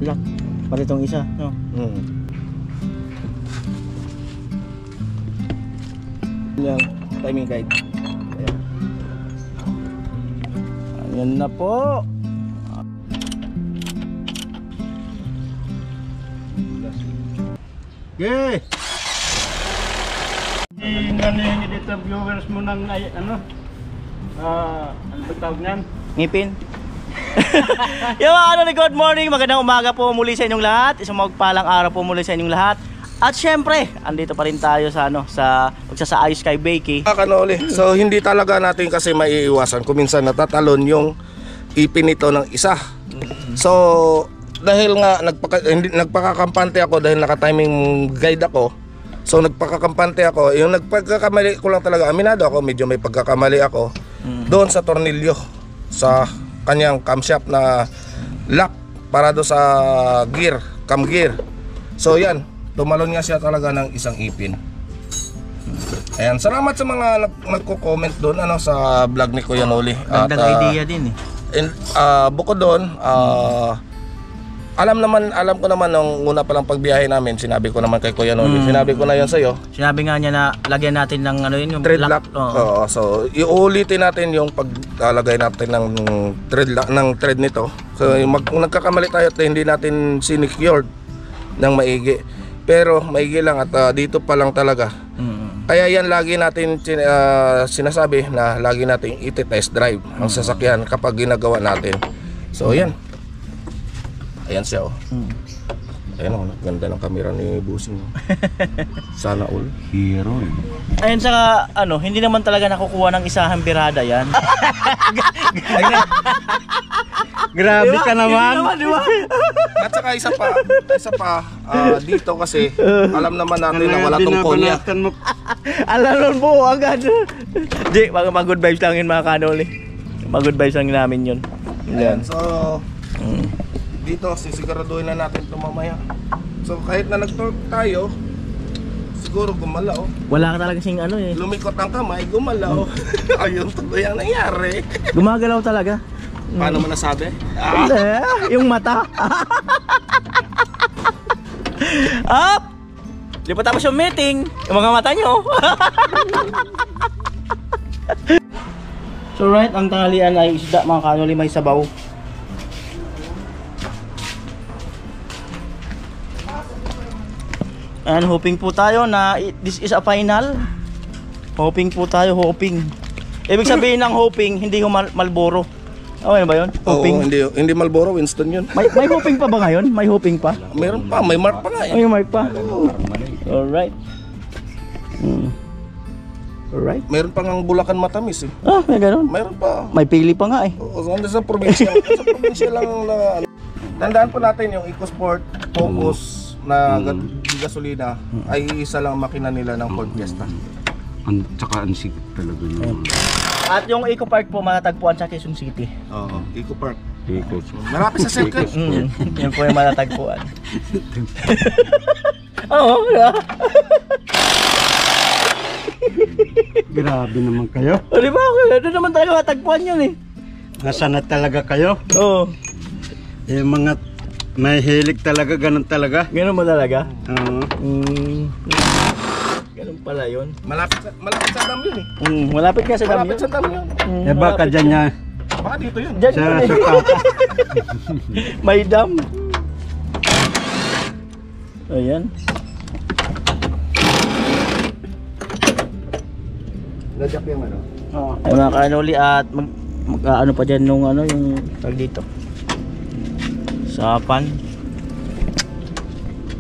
lock. Pati itong isa, no? Yan, timing guide. Ayan. Ayan na po. Okay. Ano dito viewers mo ng ano? Ano ba tawag niyan? Ngipin. Yung mga ano, good morning, magandang umaga po muli sa inyong lahat. Isang magpalang araw po muli sa inyong lahat. At syempre, andito pa rin tayo sa ano, sa pagsasaayos kay Becky. Kanoli. So hindi talaga natin kasi maiiwasan kung minsan natatalon yung ipin nito ng isa. So dahil nga nagpakakampante ako dahil naka-timing guide ako. So nagpakakampante ako, yung nagpagkakamali ko lang talaga, aminado ako, medyo may pagkakamali ako doon sa tornilyo sa kanyang camshaft na lock para do sa gear, cam gear. So yan, tumalon nga siya talaga ng isang ipin. Ayan, salamat sa mga nagko-comment doon ano sa vlog ni Kuya Noli. Gandang idea din eh. And bukod doon, alam ko naman nung una pa lang pagbiyahe namin, sinabi ko naman kay Kuya Noli, sinabi ko na yon sa iyo. Sinabi nga niya na lagyan natin ng ano yun, yung thread lock. Oo, so iuulitin natin yung paglalagay natin ng thread lock, ng thread nito. So nagkakamali tayo at hindi natin sinecured ng maigi. Pero maigi lang at dito pa lang talaga. Kaya yan lagi natin sinasabi na lagi natin iti-test drive ang sasakyan kapag ginagawa natin. So yan. Ayan siya oh. Ayan oh, ganda ng camera ni Busing. Sana all. Hero eh. Ayun sa ano, hindi naman talaga nakukuha ng isahang birada yan. Grabe diba? Ka naman. Diba? At saka isa pa dito kasi alam naman natin na wala tong konya. Alam mo agad. Di, mag-good vibes lang yun mga kanoli. Mag-good vibes lang namin yun. Ayan, so dito sisiguraduhin na natin ito mamaya. So kahit na nag-torque tayo, siguro gumalaw. Wala ka talaga sing ano eh. Lumikot ang kamay, gumalaw. Ayun tuloy ang nangyari. Gumagalaw talaga. Paano mo nasabi? Yung mata. Up! Di pa tapos yung meeting, yung mga mata nyo. So right, ang tanghalian ay isda mga kanoli, may sabaw. And hoping po tayo na this is a final. Hoping po tayo, hoping. Ibig sabihin ng hoping, hindi Marlboro. Okay ba yun? Hoping. Oo, hindi Marlboro, Winston yun. May hoping pa ba ngayon? May hoping pa? Meron pa, may mark pa nga eh. May mark pa. Alright. Alright. Meron pa ngang Bulacan matamis eh. Ah, may ganun. Meron pa. May pili pa nga eh. Oo, sa probinsya. Sa probinsya lang na. Tandaan po natin yung EcoSport Focus na gasolina ay isa lang makina nila ng Ford Fiesta. Tsaka ang sigit talaga yun. At yung Eco Park po matatagpuan sa Quezon City. Oo, Eco Park. Malapit sa circle. Yun po yung matatagpuan. Oo, diba? Grabe naman kayo. O diba? Doon naman talaga matagpuan yun eh. Nasaan na talaga kayo? Oo. Yung mga may hilig talaga, ganun talaga. Ganun mo talaga? Oo. Ganun pala yun. Malapit sa dam yun eh. Malapit nga sa dam Malapit yun. sa dam yun. Eh baka dyan niya. Baka dito yun. Diyan Sa yun eh. sukata. May dam. Ayan. Nadyak yung ano. Oo. Ay mga kanoli at ano pa dyan nung ano yung tag dito. Sapan.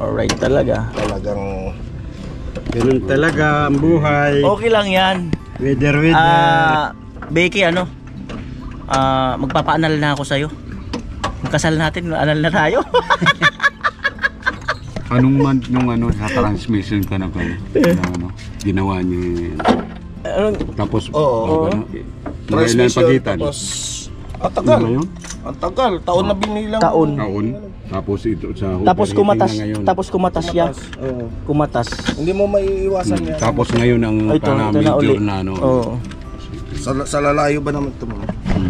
Alright talaga. Talagang Ganun talaga ang buhay. Okay lang yan. Weather. Becky ano? Magpapaanal na ako sa'yo. Magkasal natin, anal na tayo. Anong month nung ano sa transmission ka na kayo? Ano, ginawa niyo. Tapos transmission pagitan. tapos tagal. Ano yun? Ang tagal, taon na binilang. Taon. Tapos ito sa Tapos kumatas siya. Oo. Kumatas. Hindi mo maiiwasan yan. Tapos ngayon ang Ito na major uli. na ano. Oo. Sa lalayo ba naman ito mo?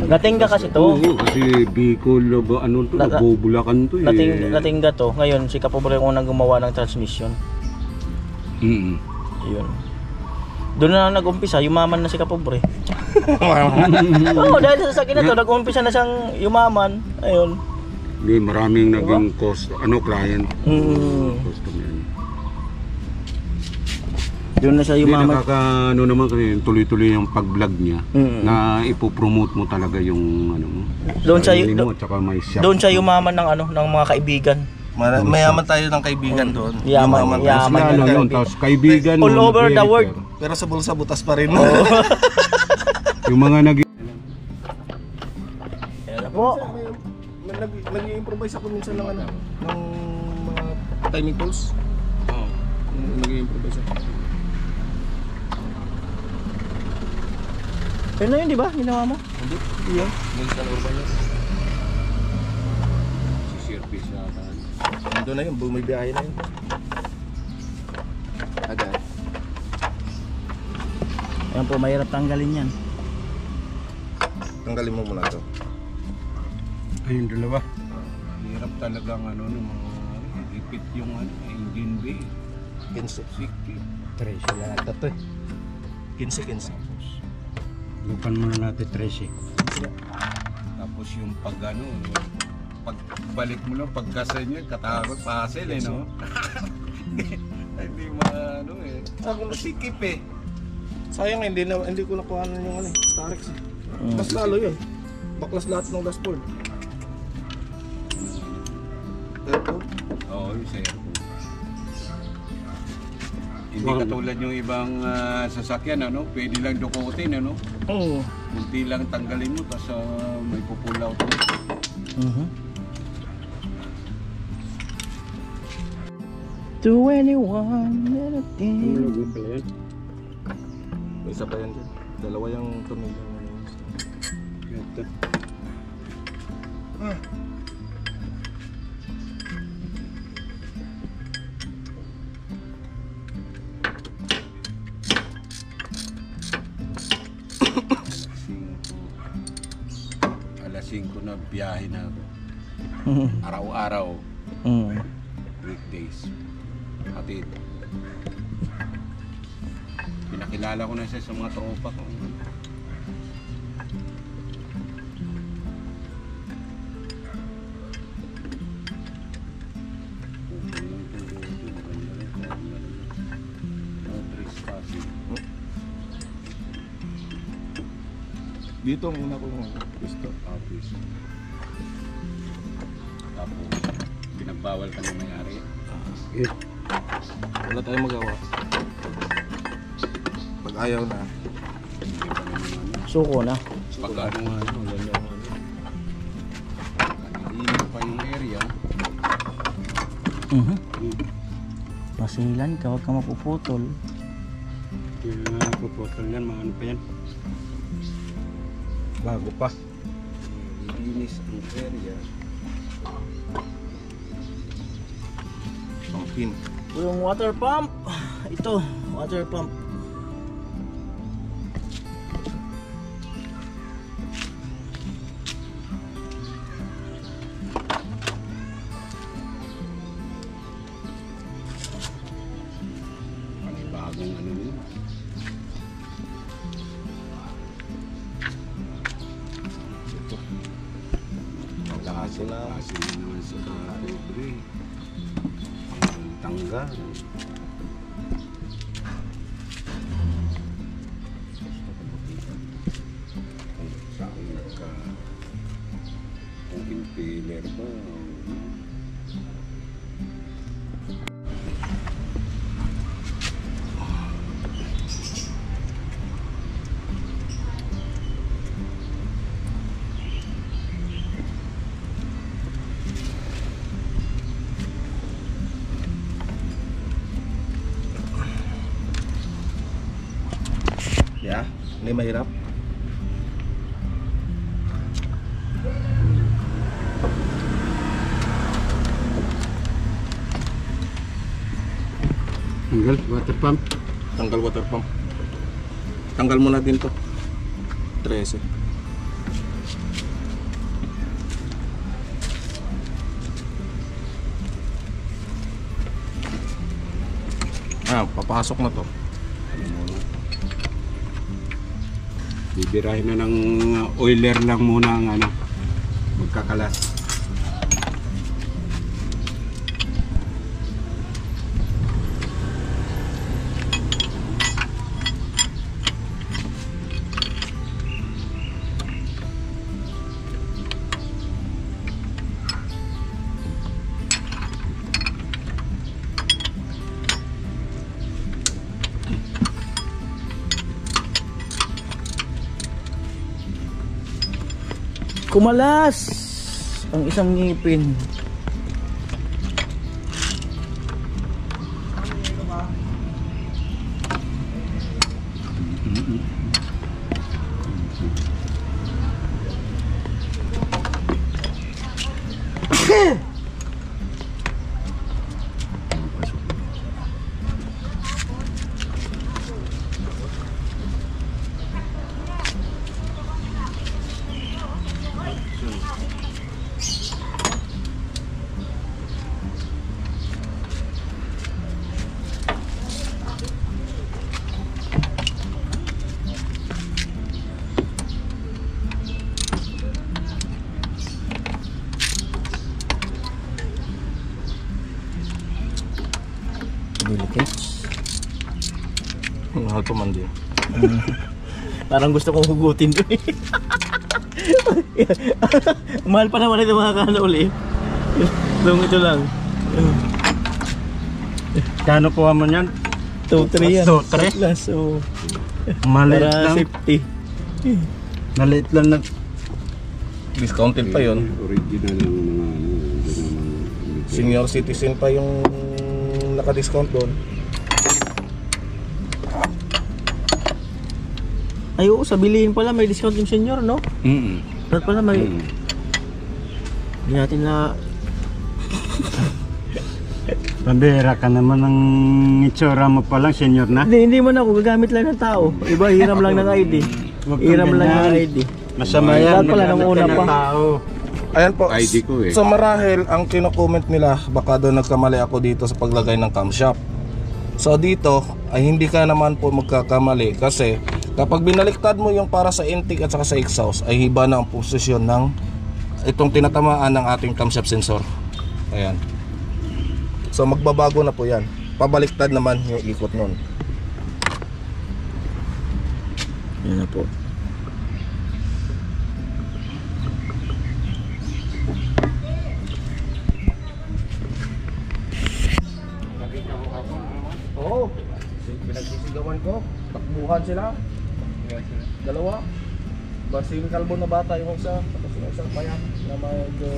Natingga kasi to. Oo, kasi Bicol, ano to, Naka- Bulacan to eh. Natingga to. Ngayon, si Kapobre ang unang gumawa ng transmission. Mm. Yun. Doon na nag-umpisa, yumaman na si Kapobre. Oo, dahil sa sasakyan na to, nag-umpisa na siyang yumaman. Ayun. Hindi, maraming naging client. Customer. Doon na siya Hindi, yumaman. ano naman kasi tuloy-tuloy yung pag-vlog niya na ipopromote mo talaga yung ano mo. Doon siya, sarili mo, at saka may shop. doon siya yumaman ng ng mga kaibigan. Mayaman tayo ng kaibigan doon. Yaman Lalo yun, tapos kaibigan all mo, over the nag-refer. world. Pero sa bulsa butas pa rin. Yung mga Ayan po. Nag-i-improvise ako minsan ng ng mga timing tools. Oo. Nag-i-improvise ako. Pero na yun, di ba? Ginawa mo? Hindi. Yun. Minsan urban yun. si service yata. Ando na yun, bumibiyahe na yun. Agad. Ayan po, mahirap tanggalin yan. Tanggalin mo muna ito. Ayun, dalawa. Hirap talagang ano, ng mga ipit yung engine bay. 15. Sikip. Trace lang ito to eh. 15. Lupan muna natin trace eh. Tapos yung pag ano, pagbalik mo lang, pagkasa niya, katakot pasel eh, no? Hindi ano eh. Sikip eh. Sayang hindi ko nakuhanan yung Starex. Mas lalo yun. Baklas lahat ng dashboard. Oo, yung sa'yo. Hindi katulad yung ibang sasakyan, ano? Pwede lang dukutin, ano? Oo. Kunti lang tanggalin mo, tapos may pupull out mo. To anyone, anything. May isa pa yan dyan. Dalawa yung tornilyo. Alas 5 na biyahe na ako. Araw-araw, weekdays. Hatid. Pinakilala ko na siya sa mga tropa ko. Dito muna ko gusto. Office. Tapos, pinagbawal ka ng may-ari. Wala tayong magawa. Pag ayaw na. Hindi pa naman ano. Suko na. Pag ano nga, nag-iinit pa yung area. Masilan ka, huwag ka mapuputol. Yung puputol yan, mga ano pa yan. Bago pa. Linis ang area. Pangpin. Yung water pump. Ito, water pump. Panibagong ano yun. Kaso na. Kasi naman sa pobre. Ang tangga. Kung saan nagka... Kung impeller ba? Yeah, hindi mahirap. Tanggal, water pump. Tanggal water pump. Tanggal mo na din to. 13. Papasok na to. Ano muna. Bibirahin na ng oiler lang muna ang ano, magkakalas. Kumalas ang isang ngipin. Delicates. Mahal pa man din. Parang gusto kong hugutin to eh. Mahal pa naman ito mga kanauli. Ito lang. Kano kuha mo yan? 2-3 yan. 2-3? Plus, so, Maliit para lang. safety. Maliit lang na. Discounted pa yun. Original ng mga ano. Senior citizen pa yung naka-discount doon. Ay oo, sa bilihin pala may discount yung senior, no? Dapat pala may... Hindi natin na... Pambira ka naman ng itsura mo pa lang, senior na. Hindi man ako, gagamit lang ng tao. Iba, hiram lang ng ID. Huwag kang Hiram lang ng ganyan. ID. Masama yan. Dapat pala nung magamit una ka ng pa. tao. Ayan po. ID ko eh. So marahil ang kino-comment nila, baka doon nagkamali ako dito sa paglagay ng camshaft. So dito ay hindi ka naman po magkakamali kasi kapag binaliktad mo yung para sa intake at saka sa exhaust ay iba na ang posisyon ng itong tinatamaan ng ating camshaft sensor. Ayan. So magbabago na po yan. Pabaliktad naman yung ikot nun. Yan na po. Oo. Pinagsisigawan ko. Takbuhan sila. Dalawa. Basing kalbo na bata yung isa. Tapos yung isang payat na medyo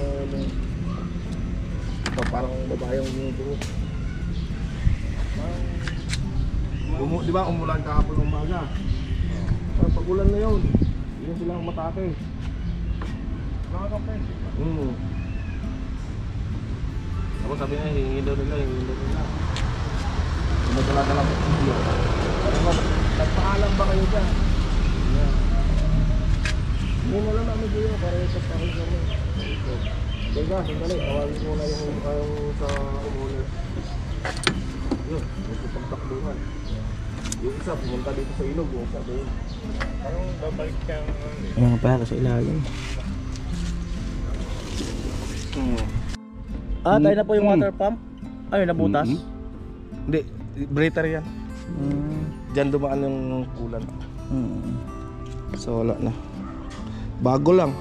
parang babayang yung buhok. Di ba umulan kahapon ng umaga? Pag-ulan na yun. Yun silang matake. Nakaka-friend. Tapos sabi niya, hingin daw nila. Dumadala-dala ko sa video. Nagpaalam ba kayo dyan? Hindi na lang namin dito para sa pakil kami. Teka, sandali. Tawagin muna yung sa umulan. Yun, nagpapagtakbuhan. Yung isa, pumunta dito sa ilog. Yung isa doon. Parang babalik kang... Ayan pa sa ilalim. Tayo na po yung water pump. Ay, nabutas. Hindi, breather yan. Diyan dumaan yung kulan. So wala na. Bago lang.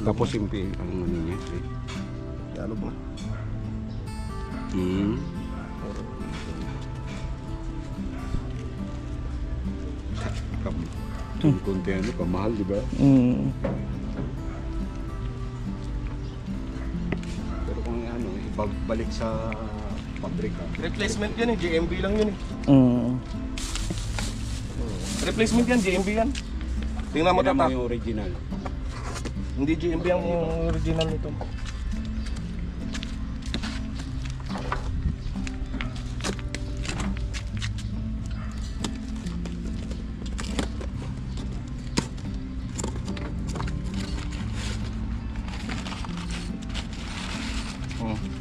Tapos simpi ang ano niya. Lalo ba? Yung konti ano, pamahal, di ba? Pero kung ano, ibabalik sa pabrika. Replacement yan eh, GMB lang yun eh. Replacement yan, GMB yan. Tingnan mo Tingnan mo tatak. yung original. Hindi GMB ang original nito.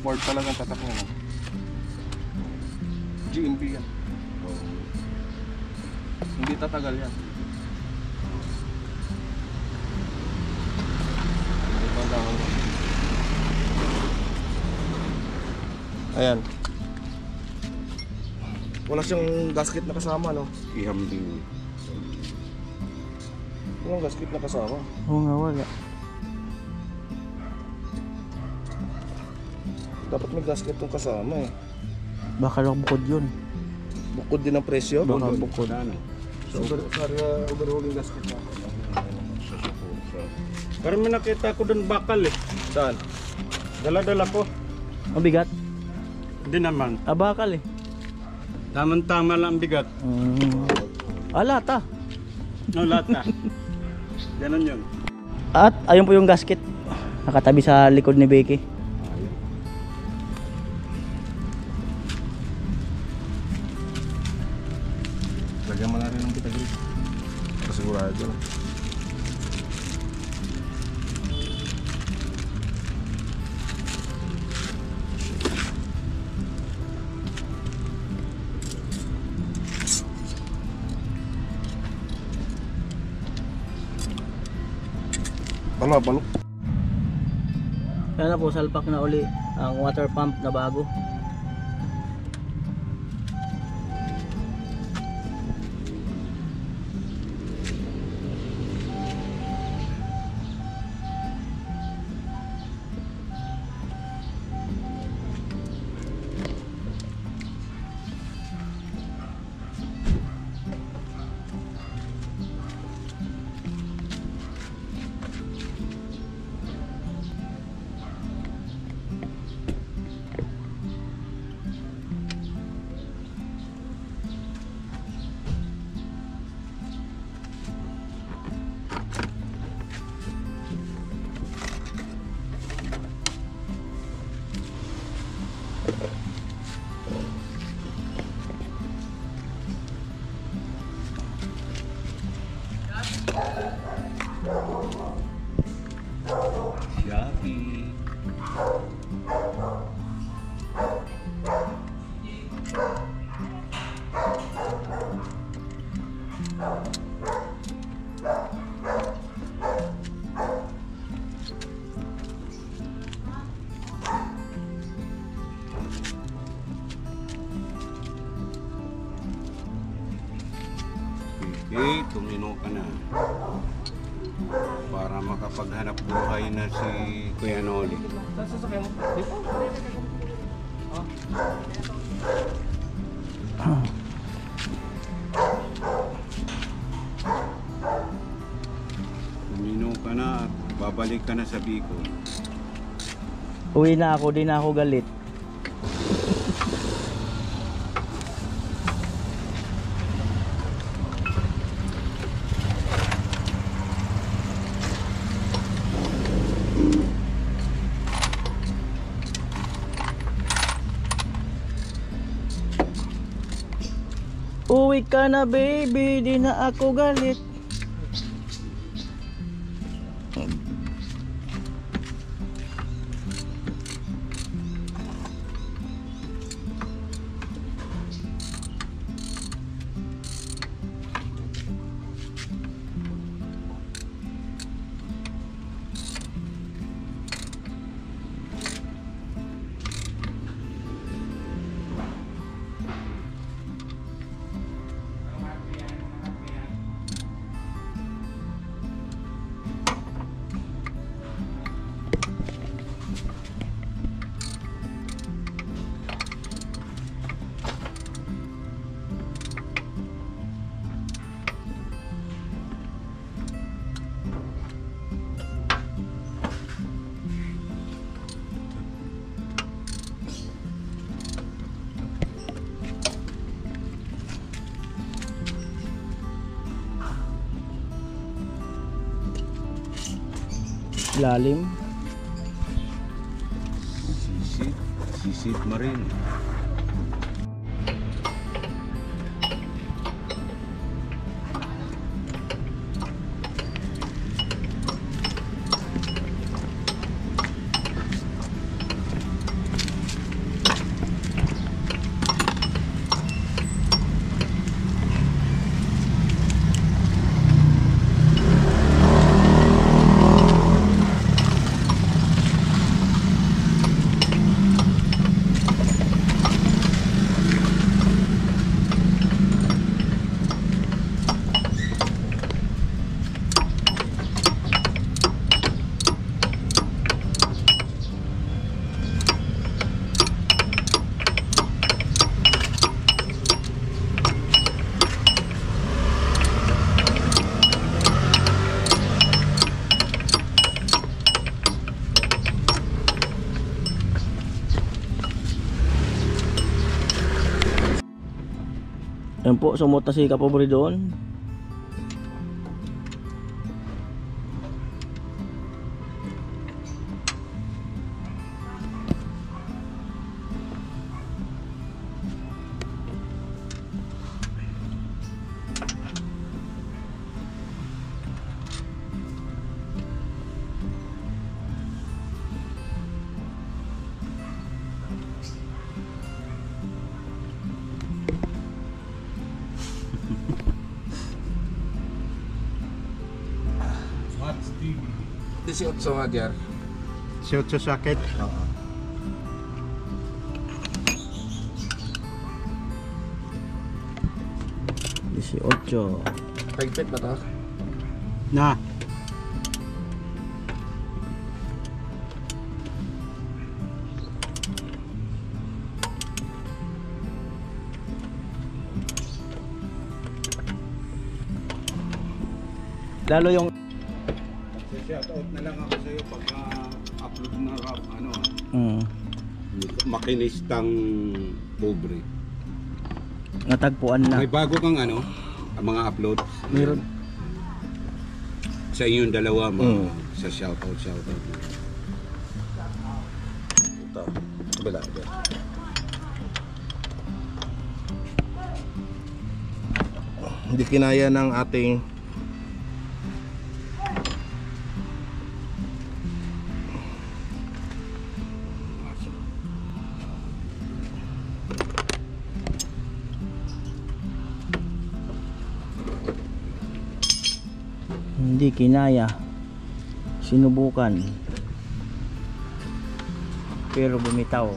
Ford talagang tatak niya. GMP yan. Hindi tatagal yan. Ayan. Wala siyang gasket na kasama, no? Ihambing. Walang gasket na kasama. Oo nga, wala. Dapat may gasket yung kasama eh. Baka lang bukod yun. Bukod din ang presyo. Baka bukod. Ano? Overhauling gasket na. Pero may nakita ko doon bakal eh. Saan? Dala-dala ko. Mabigat? Hindi naman. Bakal eh. Tama-tama lang ang bigat. Lata. No, lahat na. Ganon yun. At ayun po yung gasket. Nakatabi sa likod ni Becky. Lagyan mo na rin ng bitagri. Pasigurado. Balo. Kaya na po, salpak na uli ang water pump na bago. Shopee. Tumino ka na para makapaghanap buhay na si Kuya Noli. Tumino ka na at babalik ka na sa Bicol. Uwi na ako, di na ako galit. Uwi ka na baby, di na ako galit. Lalim. Sisid Marine. Yan po, sumot na si Kapobre doon. What's the... 18 nga dyan. Shoot sa sakit. Oo. Ocho. Pagpit ba to? Na. Lalo yung Shoutout na lang ako sa'yo pag upload na rap, ano makinistang pobre. natagpuan na. May bago kang ano, mga upload. Meron. Sa inyong dalawa mo, sa shoutout. Ito. Kabila. Hindi kinaya ng ating Hindi kinaya. Sinubukan. Pero bumitaw.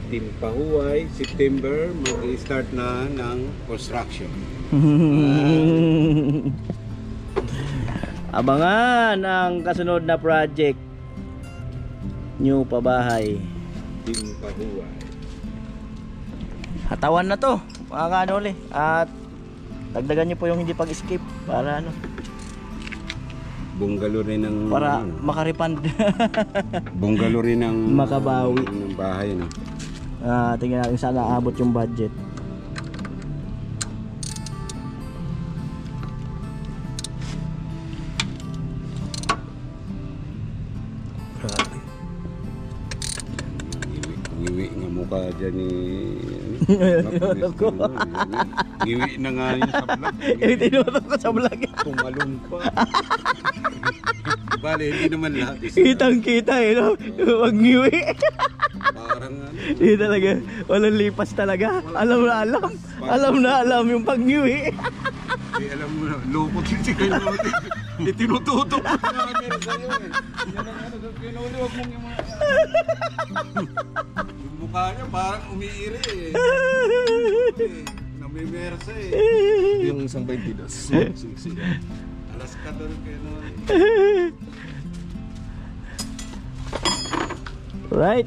Team Pahuway, September, mag-start na ng construction. Abangan ang kasunod na project. New pabahay. Team Pahuway. Hatawan na to, mga kanoli. At dagdagan nyo po yung hindi pag-skip para ano, Bungalo rin ng para makarepand. bungalo rin ng Makabawi. ng bahay, no. Tingnan natin saan naabot yung budget. Ngiwi nga mukha dyan ni ngiwi na nga yun sa vlog. Yung tinutok ko sa vlog. Tumalon pa. Bale, hindi naman lahat. Kitang kita no? Wag ngiwi. Parang ano. Hindi talaga, walang lipas talaga. Alam na alam. Alam na alam yung pag-ngiwi. Di alam mo na, lupot yung si Kayo. Itinututok mo na meron sa'yo eh. Yan ang ano, pinuli, wag mong yung mga... Yung mukha niya parang umiiri eh. Namimersa eh. yung isang 22. Alas ka doon kayo no. Right.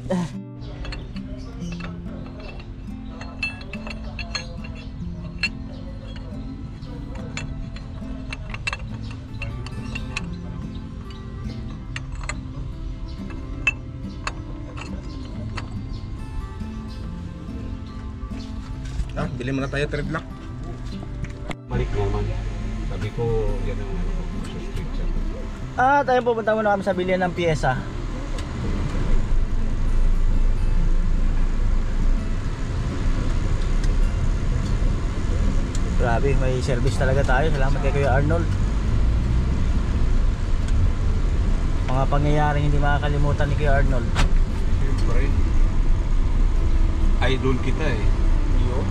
Bili muna tayo thread lock. Balik naman. Sabi ko, yan ang ano, sa street shop. Tayo pupunta muna kami sa bilihan ng piyesa. Grabe, may service talaga tayo. Salamat kay Kuya Arnold. Mga pangyayaring hindi makakalimutan ni Kuya Arnold. Siyempre, idol kita eh. Yo.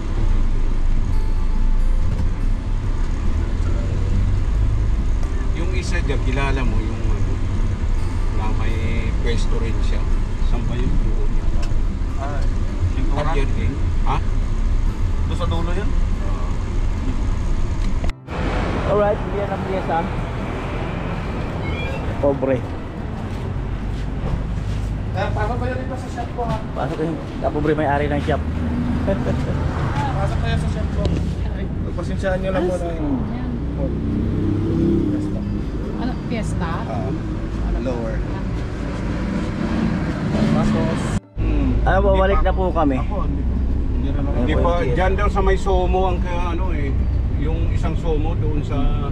Yung isa dyan, kilala mo yung ano, na may pwesto rin siya. Saan ba yun? Doon yata. Burger King. Ha? Doon sa dulo yun? Alright, bilihan ng piyesa. Pobre. Pasok kayo dito sa shop ko ha. Pasok yung kapobre may-ari ng shop. Pasok kayo sa shop ko. Pagpasensyaan nyo lang muna. Ano? Fiesta. Lower. Ano po, balik na po kami. Hindi pa, dyan daw sa may Somo ang ano eh, yung isang Somo doon sa...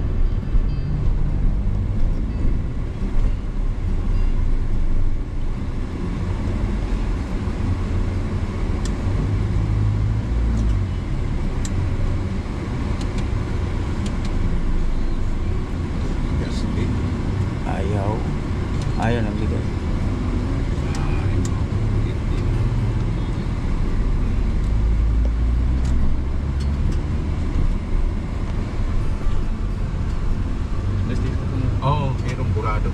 Ayaw ng bigas. Oo, mayroong burado.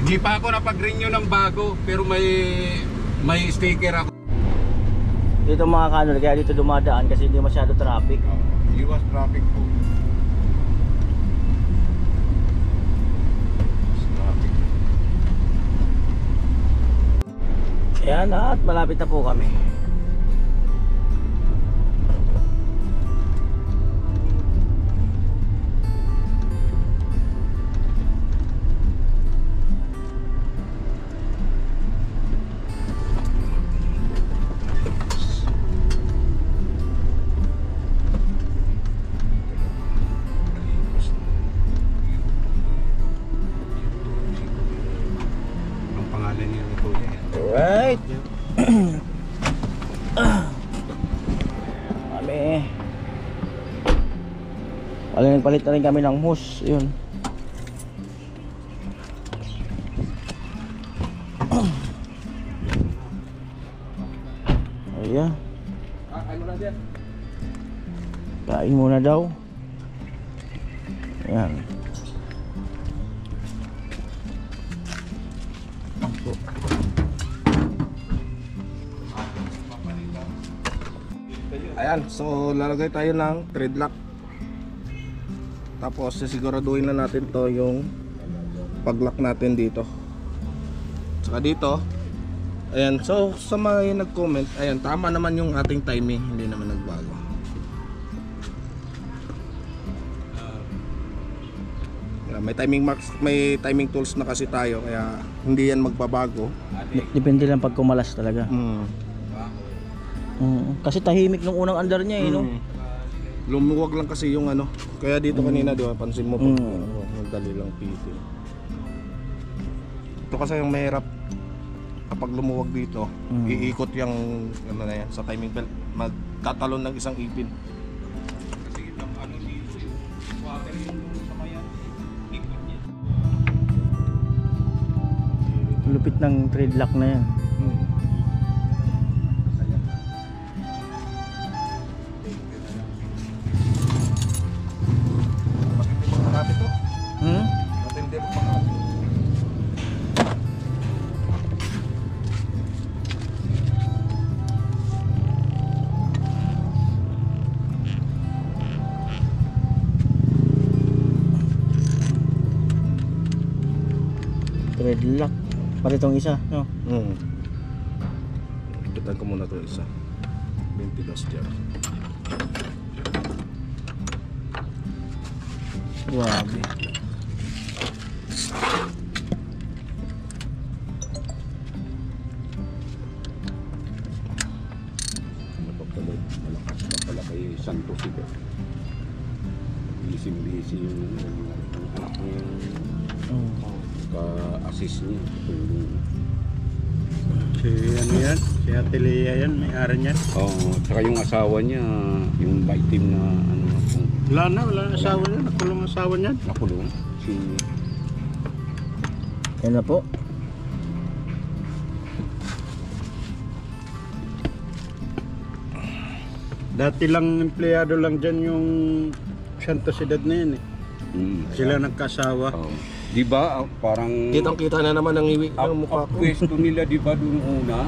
Hindi pa ako napag-renew ng bago, pero may sticker ako. Dito mga kanol, kaya dito dumadaan kasi hindi masyado traffic. Iwas traffic po. Ayan, at malapit na po kami. Ang pangalan niya ni Kuya. Alright. Kami. Nagpalit na rin kami ng hose. Yun. Ayan. Kain muna daw. Ayan. Ayan, so lalagay tayo ng thread lock. Tapos sisiguraduhin na natin to yung pag-lock natin dito. Saka dito. Ayan, so sa mga nag-comment, ayan, tama naman yung ating timing, hindi naman nagbago. May timing marks, may timing tools na kasi tayo, kaya hindi yan magbabago. Depende lang pag kumalas talaga. Kasi tahimik nung unang andar niya eh, no? Lumuwag lang kasi yung ano. Kaya dito kanina, di ba, pansin mo pag nagdali lang pitin. Ito kasi yung mahirap kapag lumuwag dito, iikot yung ano na yan, sa timing belt, magkatalon ng isang ipin. Kasi ano dito yung water yung sa mayan. Ikot niya. Lupit ng thread lock na yan. Thread lock. Pati itong isa, no? Kitan ko muna ito isa. 22 dyan. Grabe. Napapalad, malakas na pala kay Santos ito. Busy yung anak niya yung ka-assist niya. Si ano yan? Si Ate Lea yan, may-ari niyan. Oo, tsaka yung asawa niya, yung baitim na ano. Wala na asawa niya. Nakulong ang asawa niyan. Nakulong. Si... Yan na po. Dati lang empleyado lang dyan yung Santosidad na yan eh. Sila nagkasawa. Di ba parang Kitang-kita na naman ang iwi ng mukha ko. pwesto nila di ba doon una?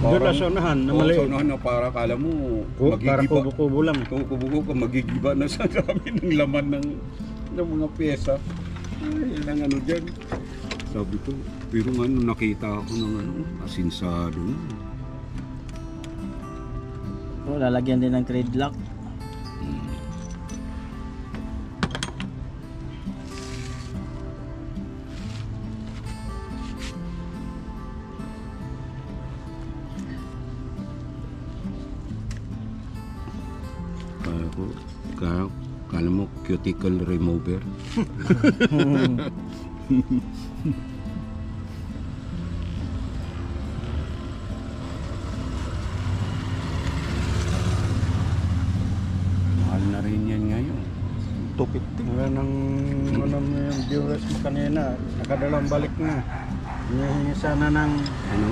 Doon na sa unahan, na mali. Sa unahan na para kala mo Parang kubo-kubo lang. Kubo-kubo ka magigiba na sa dami ng laman ng mga pyesa. Ay, yan ang ano dyan. Sabi ko, pero nga nung nakita ako ng ano, asinsado na. So, lalagyan din ng thread lock. ko. Kala mo cuticle remover. Mahal na rin yan ngayon. 250. Wala nang ano mo yung viewers mo kanina. Nakadalawang balik na. Hinihingi sana ng Ano?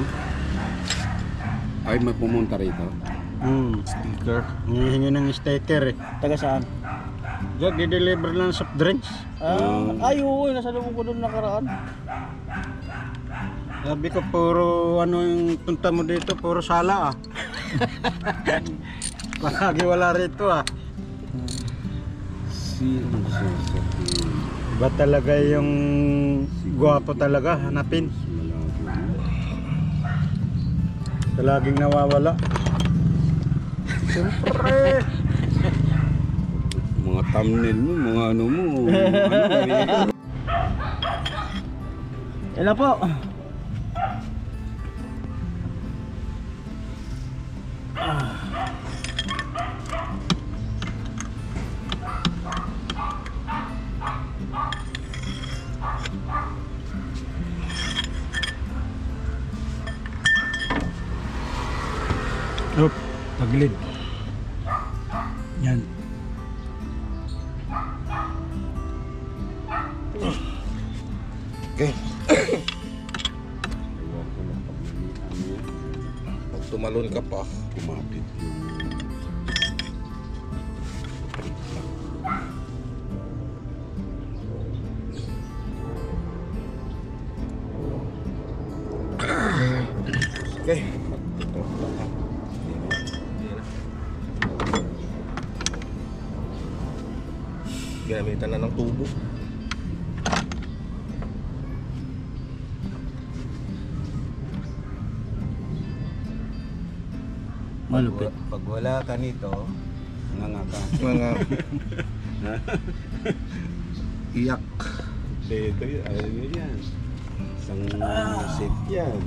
Ay, may pumunta rito. Sticker. hinihingi ng sticker eh. Taga saan? Diyan, di-deliver lang soft drinks. Ay, oo, nasa loob ko doon nakaraan. Sabi ko, puro ano yung punta mo dito, puro sala ah. Palagi wala rito ah. Iba talaga yung gwapo talaga, hanapin. Laging nawawala. Siyempre. Mga thumbnail mo, mga ano mo. Ano, Yan na po. Oop, tagilid. Yan. Okay. Pag tumalon ka pa, kumapit yung okay. Ginamitan na ng tubo. Malupit. Pag wala ka nito, nangaka. Mga iyak. Ito yun, ano yun yan? Isang set yan.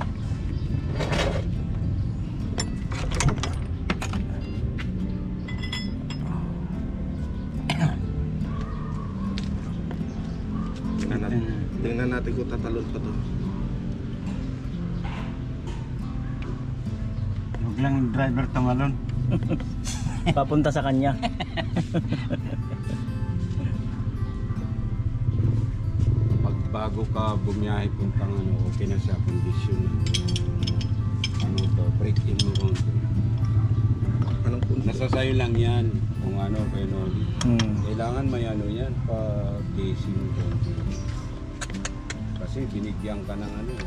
Tingnan natin kung tatalon pa to. Huwag lang yung driver tumalon. Papunta sa kanya. Pag bago ka bumiyahe puntang ano, okay na siya kondisyon ng ano to, break in mo konti. Anong punto? Nasa sayo lang yan kung ano kayo Noli. Kailangan may ano yan pa casing konti. Kasi binigyan ka ng ano,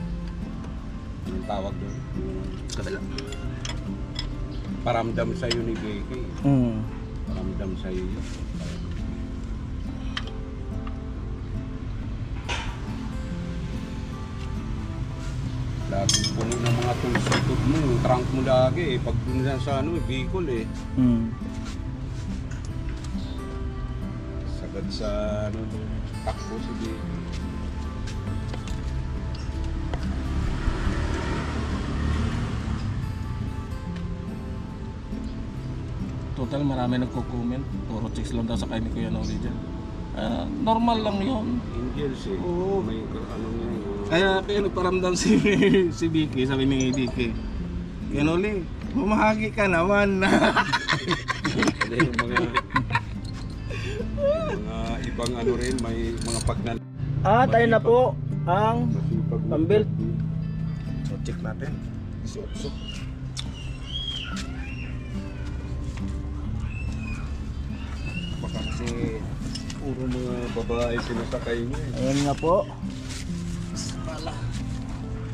yung tawag doon, yung Kabila. paramdam sa'yo ni Beke. Paramdam sa'yo yun. Lagi puno ng mga tools mo, yung trunk mo lagi eh. Pag puno na sa ano, vehicle eh. Sagad sa ano, takbo sa vehicle. Total marami nagko-comment. Puro chicks lang daw sa kay ni Kuya Noli dyan. Normal lang yun. Angels eh. Oo. May ano niya yung... Kaya nagparamdam si Vicky, sabi ni Vicky. Kuya Noli, bumahagi ka naman. yung mga ibang ano rin, may mga pagnan... At ayun na po ang pambuilt. So check natin. So. Baka kasi puro mga babae sinasakay niya eh. Ayun na po.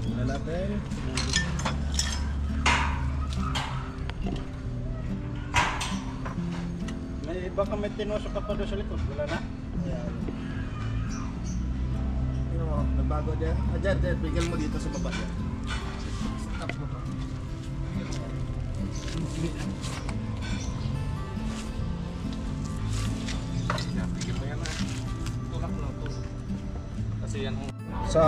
Tingnan natin. May baka may tinusok ka pa doon sa likod. Wala na? Ayan. Nagbago dyan. Dyan, bigyan mo dito sa baba dyan. Stop mo pa. Bigyan mo yan na. Tulak lang to. Kasi yan ang... Sa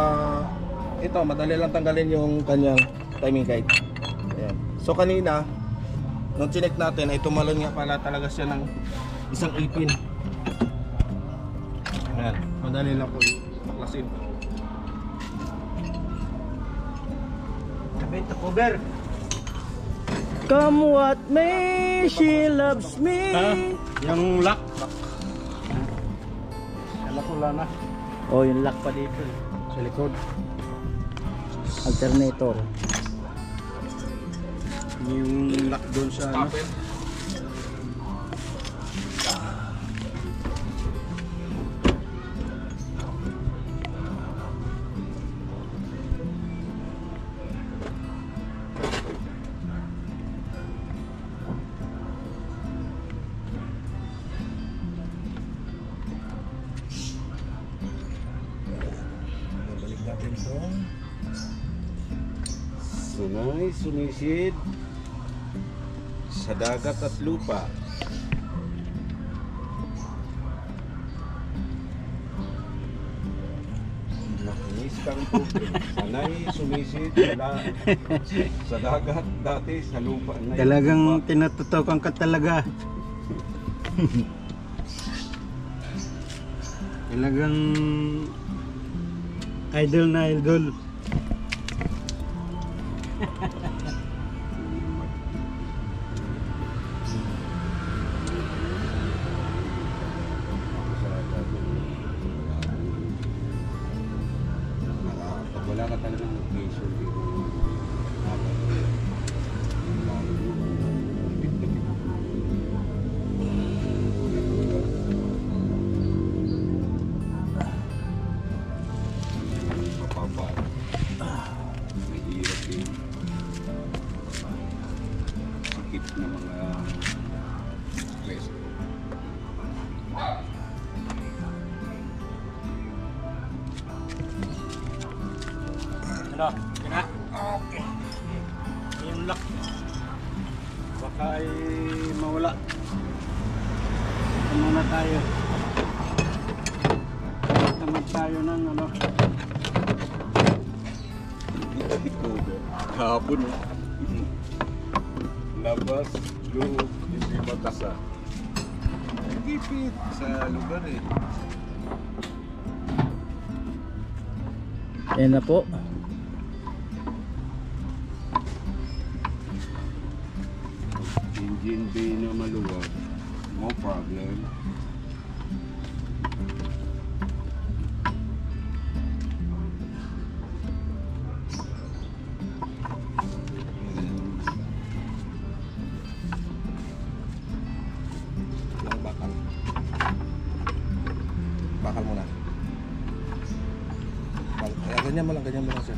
ito, madali lang tanggalin yung kanyang timing guide. Ayan. So kanina, nung chinek natin ay tumalon nga pala talaga siya ng isang ipin. Ayan, madali lang po baklasin. Benta cover. Come what may, she loves me. Yung lock. Alam ko lang na. Oh, yung lock pa dito. Sa likod. Alternator. Yung lock doon sa ano. Babalik natin itong Sunay, sumisid sa dagat at lupa. Makinis kang tubig. Sanay, sumisid sa dagat, dati sa lupa. Talagang tinatutukan ka talaga. Talagang idol na idol. Pag wala ka talagang location dito. Mapapa. Mahirap din. Sakit na mga stress. Ano? Kina? Okay. Yung lock. Baka ay mawala. Ito muna tayo. Tamad tayo ng ano. Kahapon labas, loob, hindi magkasa. Gipit sa lugar eh. Yan na po. Engine bay na maluwag, no problem. yung bakal. Bakal muna. Ganyan mo lang sir.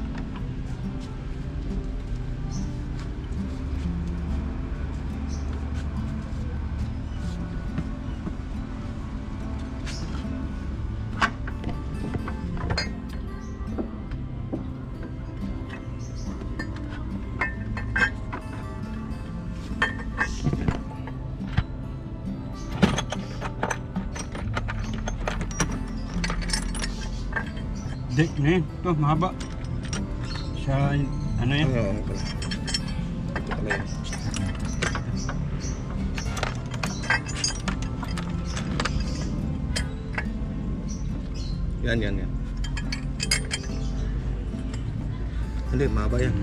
Dek na yun. Ito, mahaba. Sa ano yan? Ano pala? Ito pala yun. Yan. Hindi, mahaba yan.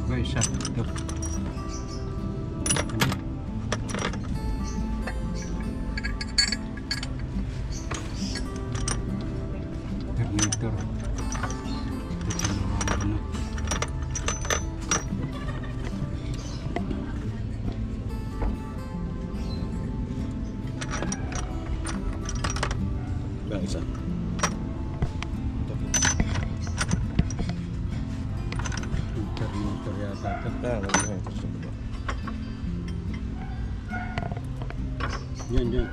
Ito, isa. Ito. Terminator. Ano? Bang isa. Ito. Terminator yata ito. Yan. Hindi,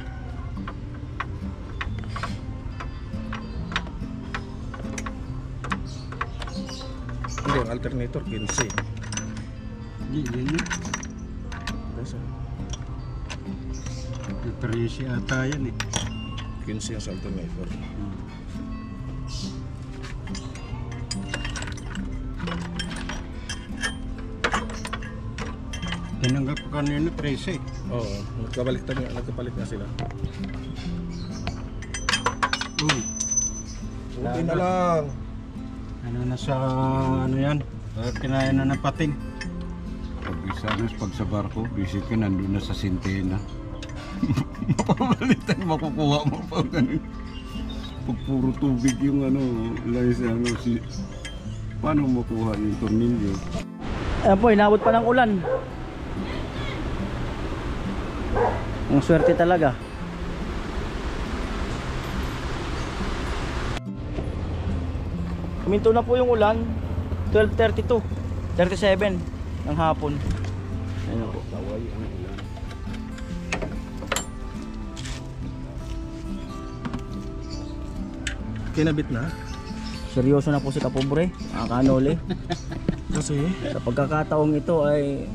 ang alternator 15. Yan. Kasi Terisi ata yan eh. 15 yung sa alternator. Tinanggap ko kanina 13. Oo, nagkapalit nga sila. Uy, Okay na lang. ano na sa ano yan? Kinain na ng pating. Pag sa barko, visit ka nandun na sa Sintena. Mapabalitan, makukuha mo pa ganun. Pag puro tubig yung paano makuha yung tornilyo? Ayan po, inabot pa ng ulan. Ang swerte talaga. Kuminto na po yung ulan. 12:32, 37 ng hapon. Ayun po. Kaway ang ulan. Kinabit na. Seryoso na po si Kapobre, mga kanole. Kasi, Sa pagkakataong ito ay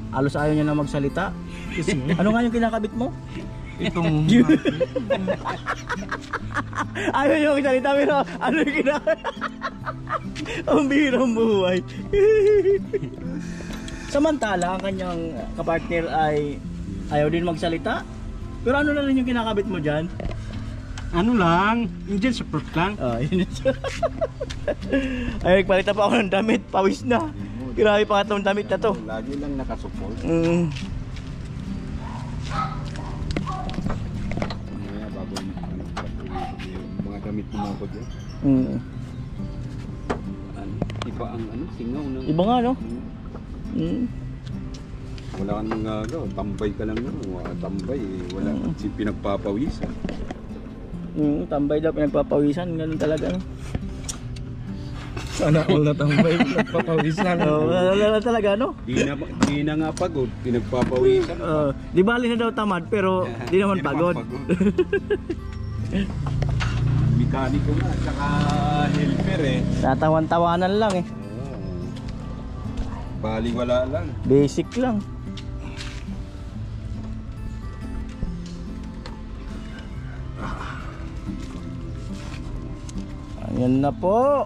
alos ayaw niya na magsalita. Ano nga yung kinakabit mo? itong Ayaw niya magsalita pero ano yung kinakabit? Ang bihirang buhay. Samantala, ang kanyang kapartner ay ayaw din magsalita. Pero ano na rin yung kinakabit mo dyan? Ano lang, engine support lang. Yun yun. Ay, nagpalitan pa ako ng damit. Pawis na. Grabe pa itong damit na to. Lagi lang nakasupport. Mamaya bago yung mga damit mo ako dyan. Iba ang singaw ng... Iba nga, no? Wala kang tambay ka lang tambay wala si pinagpapawisan. Tambay daw, pinagpapawisan. Ganun talaga, no? sana all na tambay, nagpapawisan. Wala talaga, no? Di na nga pagod, pinagpapawisan. Di bali na daw tamad, pero di naman pagod. Mekaniko nga, saka helper Tatawan-tawanan lang eh. Bali wala lang. Basic lang. Ayan na po.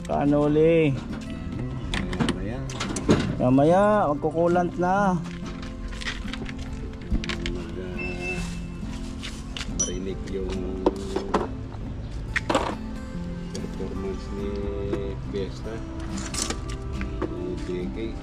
Kanoli. Mamaya, magkukulant na. Marinig yung performance ni Fiesta. Ni JK.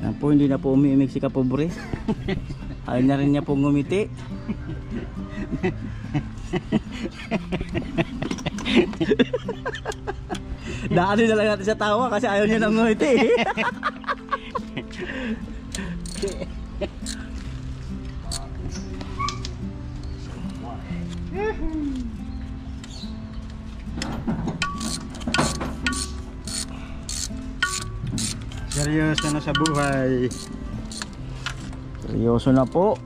Yan po, hindi na po umiimik si Kapobre. Ayaw na rin niya pong ngumiti. Daanin na lang natin sa tawa kasi ayaw niya nang ngumiti. Seryoso na sa buhay. Seryoso na po.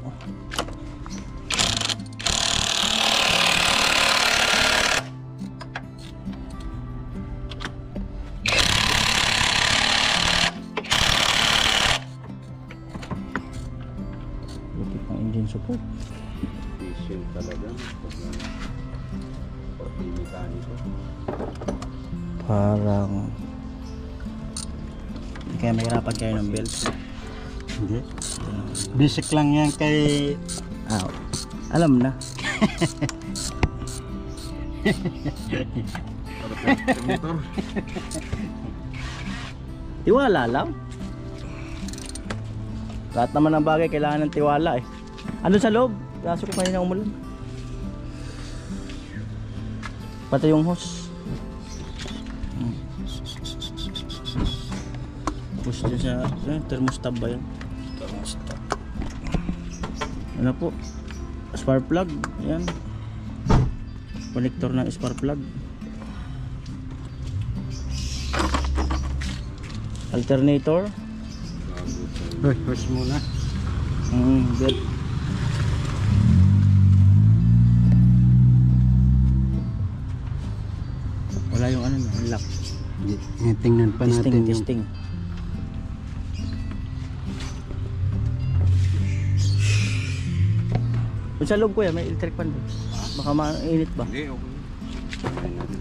Lupit ng engine support. Patient talaga. Pag mekaniko. Parang kaya mahirapan kayo ng belt. Hindi. Basic lang yan kay... Alam na. Tiwala lang. Lahat naman ng bagay kailangan ng tiwala eh. Ano sa loob? Kaso ko kanina umulan. Pati yung hose. Hose dyan sa thermostat ba yan? Thermostat. Ano po? spark plug. Yan. Connector ng spark plug. Alternator. Hose muna. Belt. Wala yung ano, lock. Tingnan pa natin yung Testing. Kung sa loob ko yan, may electric fan doon. Baka mainit ba? Hindi, okay. Try natin.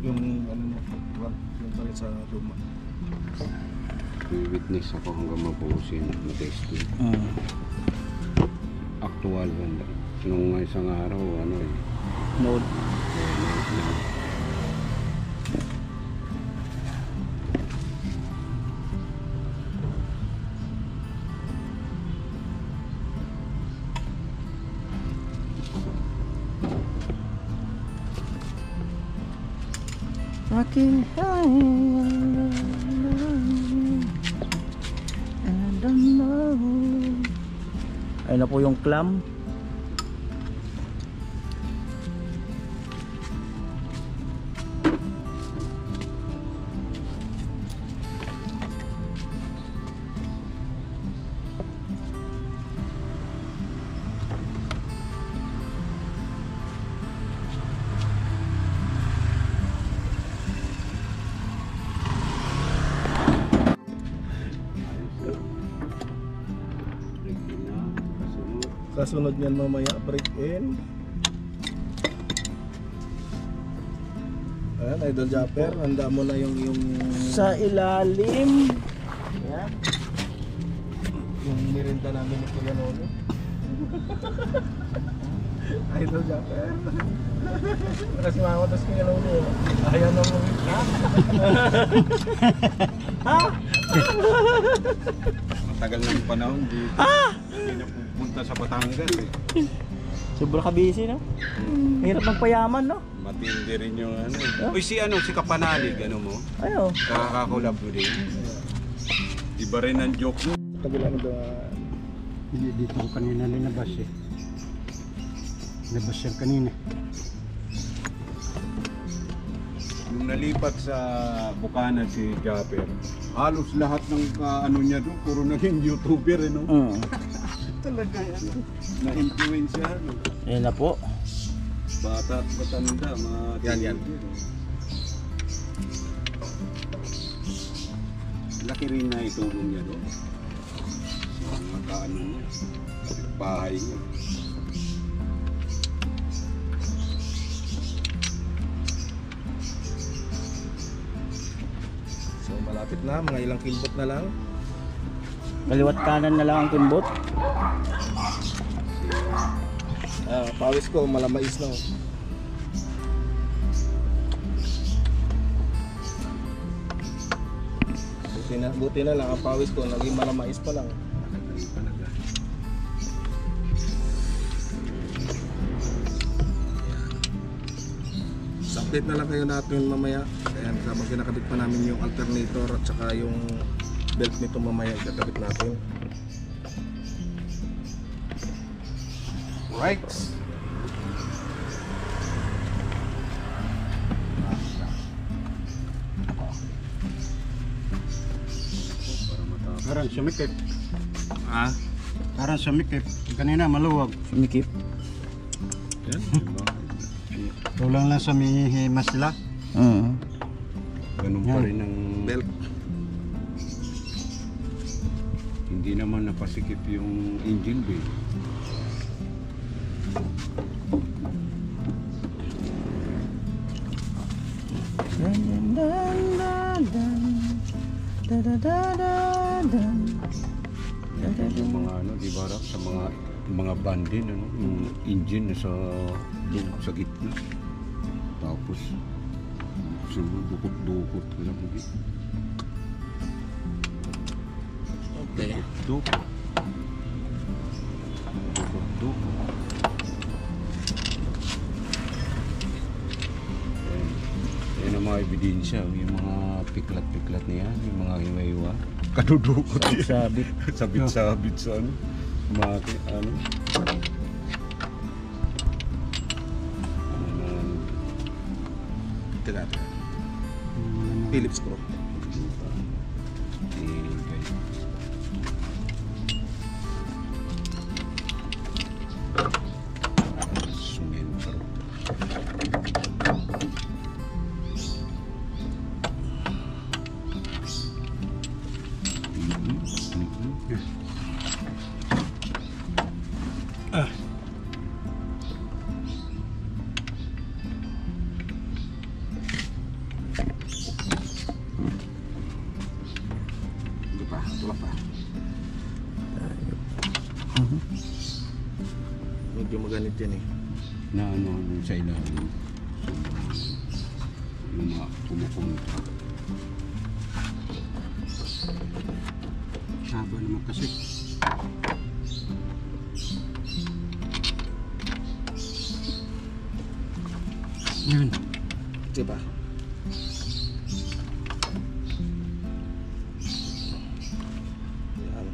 Yung ano mo, yung palit sa luma. May witness ako hanggang mabuhusin, matesting. Actual ganda. Nung isang araw, ano eh. Node. Aking I don't know. Ayun na po yung clam. Kasunod niyan mamaya, break in. Ayan, Idol Japper, handa mo na yung Sa ilalim. yan. Yung mirinda namin ni Kuya Nolo. Idol Japper. Kasi mama tas Kuya Nolo. Ayan na mo. Matagal ng panahon, di na pupunta sa Batangas eh. Sobra ka busy, no? Hirap magpayaman, no? Matindi rin yung ano. Uy, si Kapanalig, ano mo? Ayo. Kakakulab mo din. Iba rin ang joke mo. Kabilang doon. Hindi dito ko kanina linabas eh. Labas yan kanina. Nung nalipat sa Bukana si Japper, halos lahat ng ano niya doon, puro naging YouTuber eh, no? Talaga yan. Na-influence yan. No? Ayan na po. Bata at matanda, mga Yan. YouTuber, eh. Laki rin na itulong niya doon. Sa mga kaano niya, sa bahay niya. So malapit na, mga ilang kilbot na lang. Kaliwat kanan na lang ang kimbot. Pawis ko, malamais na. Buti na lang ang pawis ko, naging malamais pa lang. Nakagaling talaga. So update na lang kayo natin mamaya. Ayan, habang kinakabit pa namin yung alternator at saka yung belt nito mamaya, ikakabit natin. Right. Parang sumikip. Ah? Parang sumikip. Kanina maluwag. Sumikip. Yan, diba? Tulang lang sa mihimas sila. Ganun pa rin ang Belt. hindi naman napasikip yung engine bay. Yung mga ano, di ba Rap, sa mga van din, ano, yung engine nasa gitna. Tapos dukot-dukot ko lang ulit. Okay. Dukot. Dukot. Yan ang mga ebidensya, yung mga piklat-piklat niya, yung mga hiwa-hiwa. Kadudukot yan. Sabit. Sabit-sabit sa ano. Bakit? Ano? Teka. Philips Pro. Medyo maganit yan eh. Na ano sa ilalim. Yung mga pumupunta. Haba naman kasi. Yan. Diba? Yan.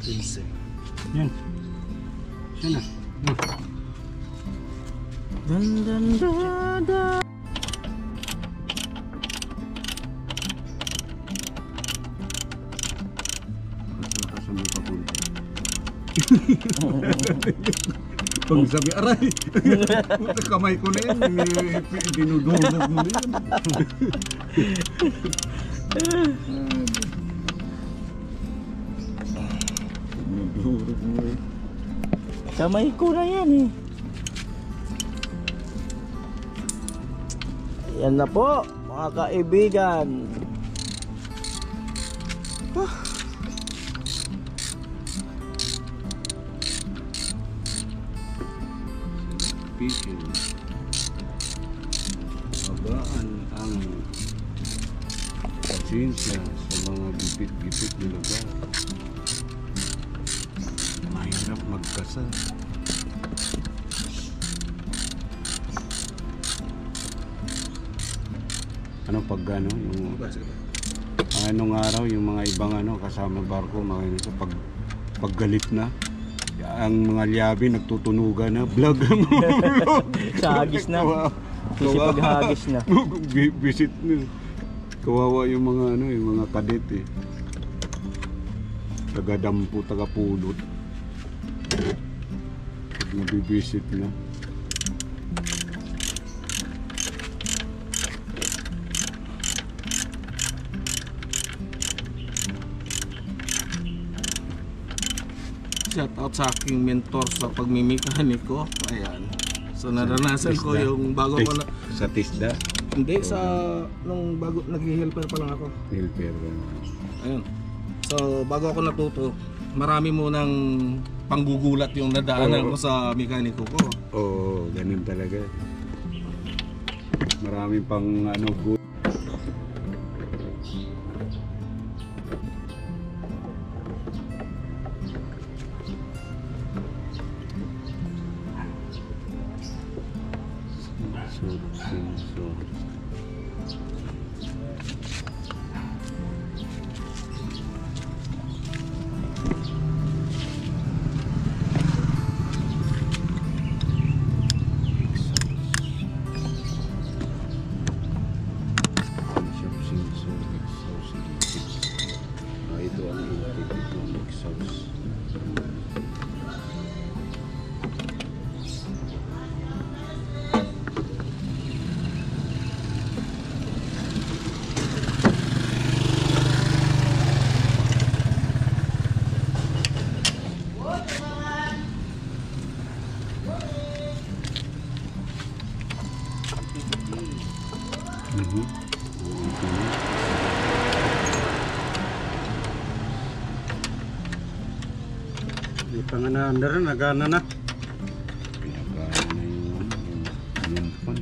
Pinse. Yan. Siya na. Dun, dun, dun, dun. Nakasamay pa punta. Pag sabi, aray! Kamay ko na yan. Dinudulog mo na yan. Dinudulog mo yan. Kamay ko na yan eh. Yan na po, mga kaibigan. Pisil. Abaan ang pasensya sa mga gipit-gipit na lugar. Mahirap magkasal. Ano pag ano, yung anong araw yung mga ibang ano kasama barko mga ito paggalit na ang mga liyabi nagtutunugan na vlog Sa hagis na. Kasi paghagis na. Visit na. Kawawa yung mga ano, yung mga kadet eh. Taga-dampo, taga-pulot. Nabibisit na. Shout out sa aking mentor sa pagmimikaniko. Ayan. So naranasan ko yung bago ko na Sa tisda. hindi sa nung bago nag-helper pa lang ako. Helper. Ayun. So bago ako natuto, marami mo nang panggugulat yung nadaanan ko sa mekaniko ko. Oo, ganun talaga. Marami pang ano good. Ito ang intake itong exhaust. Di pa nga na-under na, nagana na. Pinagana na yung pan.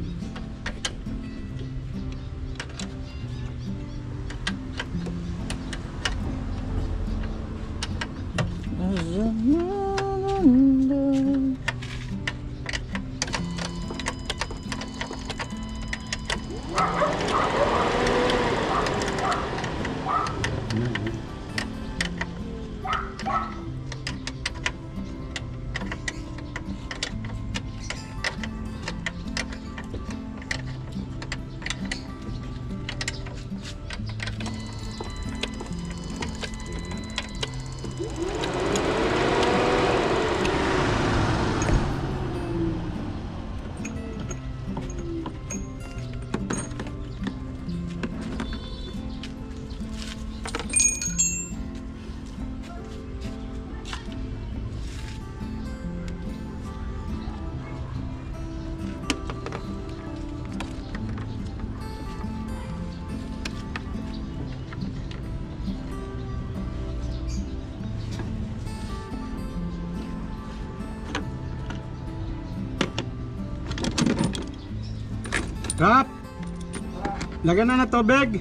Kap! Lagyan na na tubig.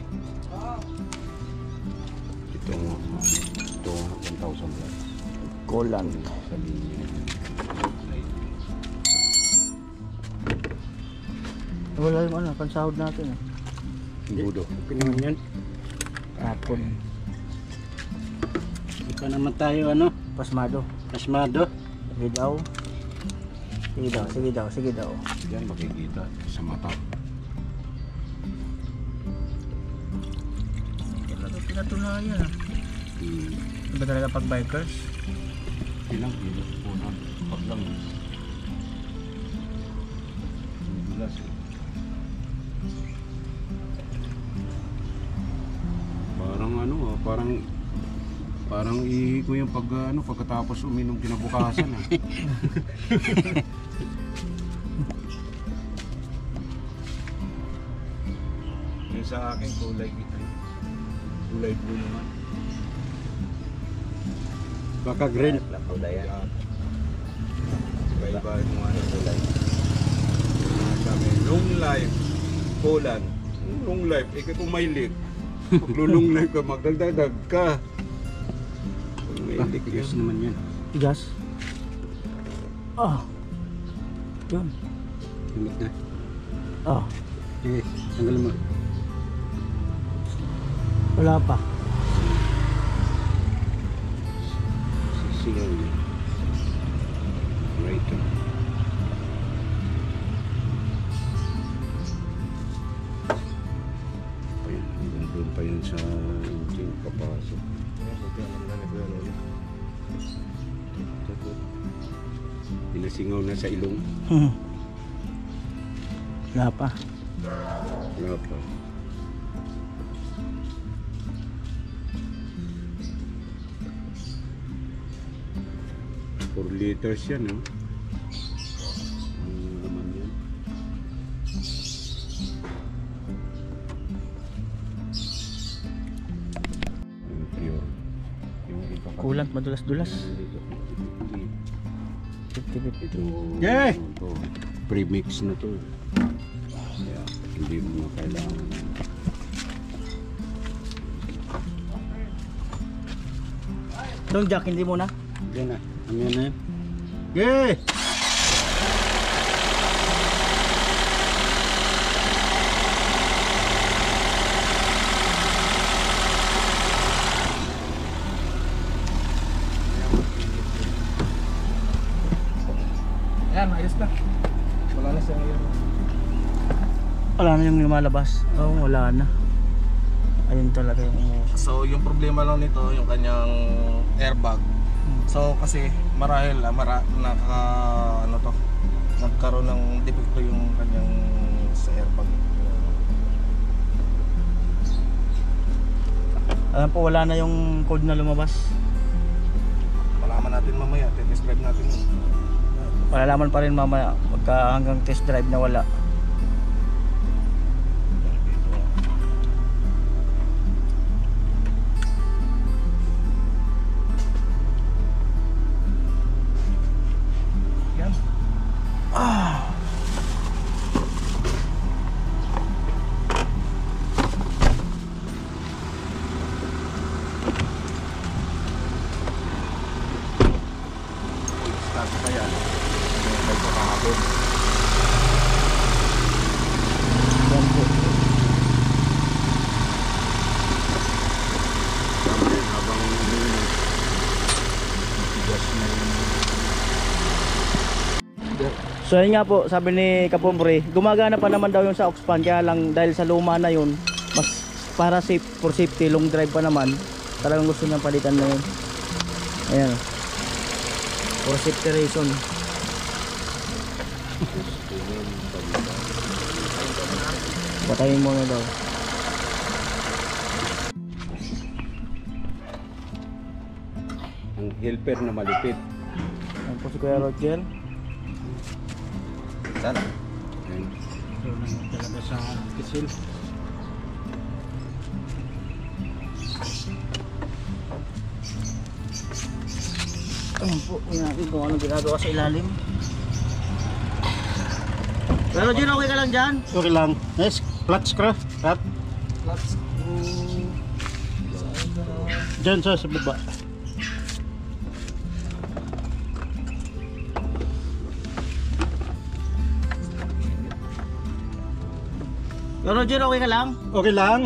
Ito 1,000 plus. Coolant. Sa linya. Wala yung ano, pansahod natin eh. Budo. Okay naman yan. Kapon. Hindi pa naman tayo ano, Pasmado. asmado. Sige daw. Sige daw, sige daw, sige daw. Yan makikita sa mata. Talaga pinatunayan ah. Ano ba talaga pag bikers? Ilang kilo po na. Pag lang. Dulas eh. Parang ano ah, parang ihi ko yung pagkatapos uminom kinabukasan ah. Yung sa akin kulay blue naman. Baka green. Iba-iba yung ano kulay. Sabi, long life, Poland. Long life, kung may leak. Maglulong life ka, magdagdag ka. Kung may leak Tigas yun. naman yan. Tigas. Ah. Yun. Limit na. Ah. Eh, tanggal mo. Wala pa. Sisigaw niya. Right ka. Ayan, nandun pa yun sa engine, papasok. Pinasingaw na sa ilong. Wala pa. Wala pa. Four liters yan, no? Ano naman yan? Yung pure. Yung iba pa. Coolant madulas-dulas. Ito, 50-50. Yeah! ito, premix na to. Kaya hindi mo na kailangan. Long Jack, hindi muna. Yan na. Ano yan na yan? Yeah! Ayan, ayos na. Wala na siya ngayon. Wala na yung lumalabas. Oo, wala na. Ayun talaga yung So yung problema lang nito, yung kanyang airbag. So kasi marahil nagkaroon ng depekto yung kanyang sa airbag. alam po, wala na yung code na lumabas. Malaman natin mamaya, test drive natin yun. Malalaman pa rin mamaya pagka hanggang test drive na wala. Yan. Start pa yan. May kahapon. Yan po. Habang gas na yung So yun nga po, sabi ni Kapombre, gumagana pa naman daw yung sa Oxpan, kaya lang dahil sa luma na yun, mas para safe, for safety, long drive pa naman, talagang gusto niyang palitan na yun. Ayan. For safety reason. Patayin mo na daw. ang helper na malipit. Ayan po si Kuya Roger. Sana. Ayan. Ito lang talaga sa kisil. Ayan po, tingnan natin kung ano ginagawa sa ilalim. Pero Jun, okay ka lang dyan? Okay lang. Yes, clutch craft. Rat. Diyan sa baba. Pero Jun, okay ka lang? Okay lang.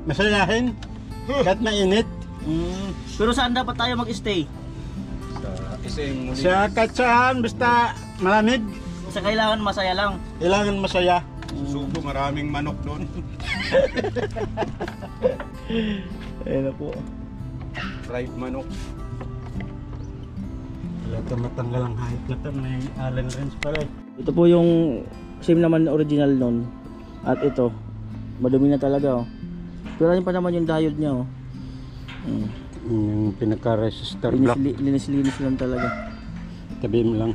Masayahin. Kahit mainit. Pero saan dapat tayo mag-stay? Sa SM muli. Sa kahit saan, basta malamig. Sa kailangan masaya lang. Kailangan masaya. Subo, maraming manok doon. Ayun na po. Fried manok. Wala ito matanggal ang height na ito. May Allen wrench pala eh. Ito po yung same naman na original nun. At ito, madumi na talaga oh. Pero yun pa naman yung diode niya oh. Yung pinaka-resistor block. Linis lang talaga. Tabi mo lang.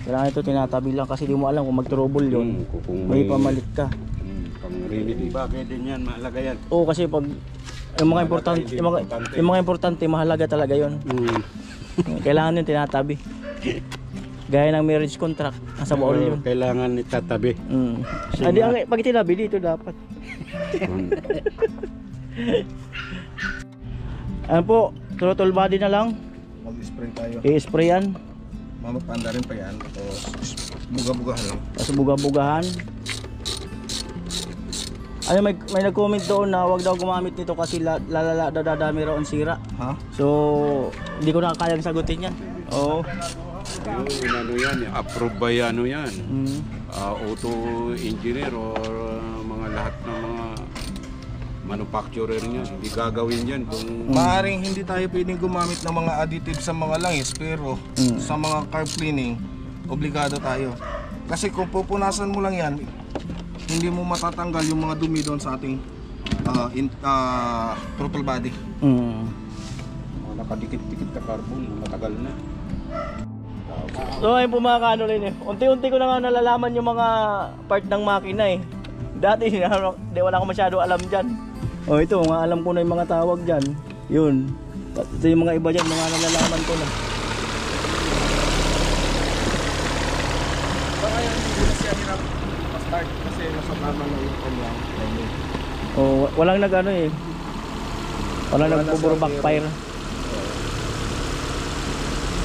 Kailangan ito tinatabi lang kasi di mo alam kung mag-trouble yun. Kung May pamalit ka. Pang remedy. Bagay din yan, mahalaga yan. Oo, kasi pag yung mga importante, yung mga importante mahalaga talaga yun. Kailangan yun tinatabi. Gaya ng marriage contract, nasa baol yun. Kailangan itatabi. Adi ang pag itinabi dito dapat. Ano po, throttle body na lang. Mag-spray tayo. I-sprayan, Mamapanda rin pa yan. Tapos buga-bugahan lang. tapos buga-bugahan. Ano, may nag-comment doon na wag daw gumamit nito kasi lalala dadami raw ang sira. Ha? So, hindi ko na kayang sagutin yan. Oo. Yung ano yan, approved by ano yan. Auto engineer or mga lahat ng mga manufacturer niyan. Hindi gagawin yan kung Maaring hindi tayo pwedeng gumamit ng mga additive sa mga langis, pero sa mga carb cleaning, obligado tayo. Kasi kung pupunasan mo lang yan, hindi mo matatanggal yung mga dumi doon sa ating throttle body. mga nakadikit-dikit na carbon, matagal na. So ayun po mga kaano rin eh. Unti-unti ko na nga nalalaman yung mga part ng makina eh. Dati di wala ko masyado alam dyan. Oh ito, mga alam ko na yung mga tawag dyan. Yun. Ito yung mga iba dyan, mga nalalaman ko na. Baka yan hindi na siya hirap ma-start kasi nasa tama na yung kanyang timing. Oh, walang nag-ano eh. Walang nagpupuro backfire.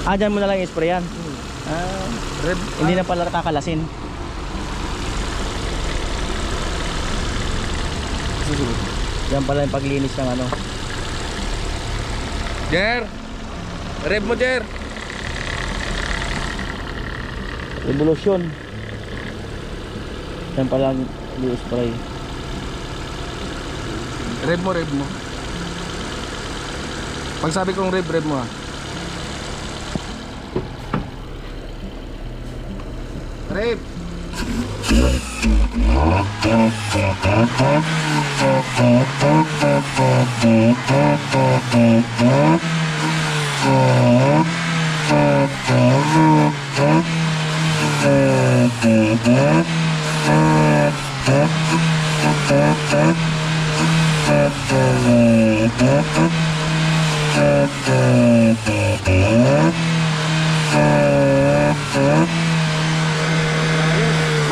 Ah, dyan mo na lang i-spray yan. Ah, hindi na pala kakalasin. Yan pala yung paglinis ng ano. Jer! Rev mo, Jer! Revolution. Yan pala yung spray. Rev mo. Pag sabi kong rev mo ha. Rev!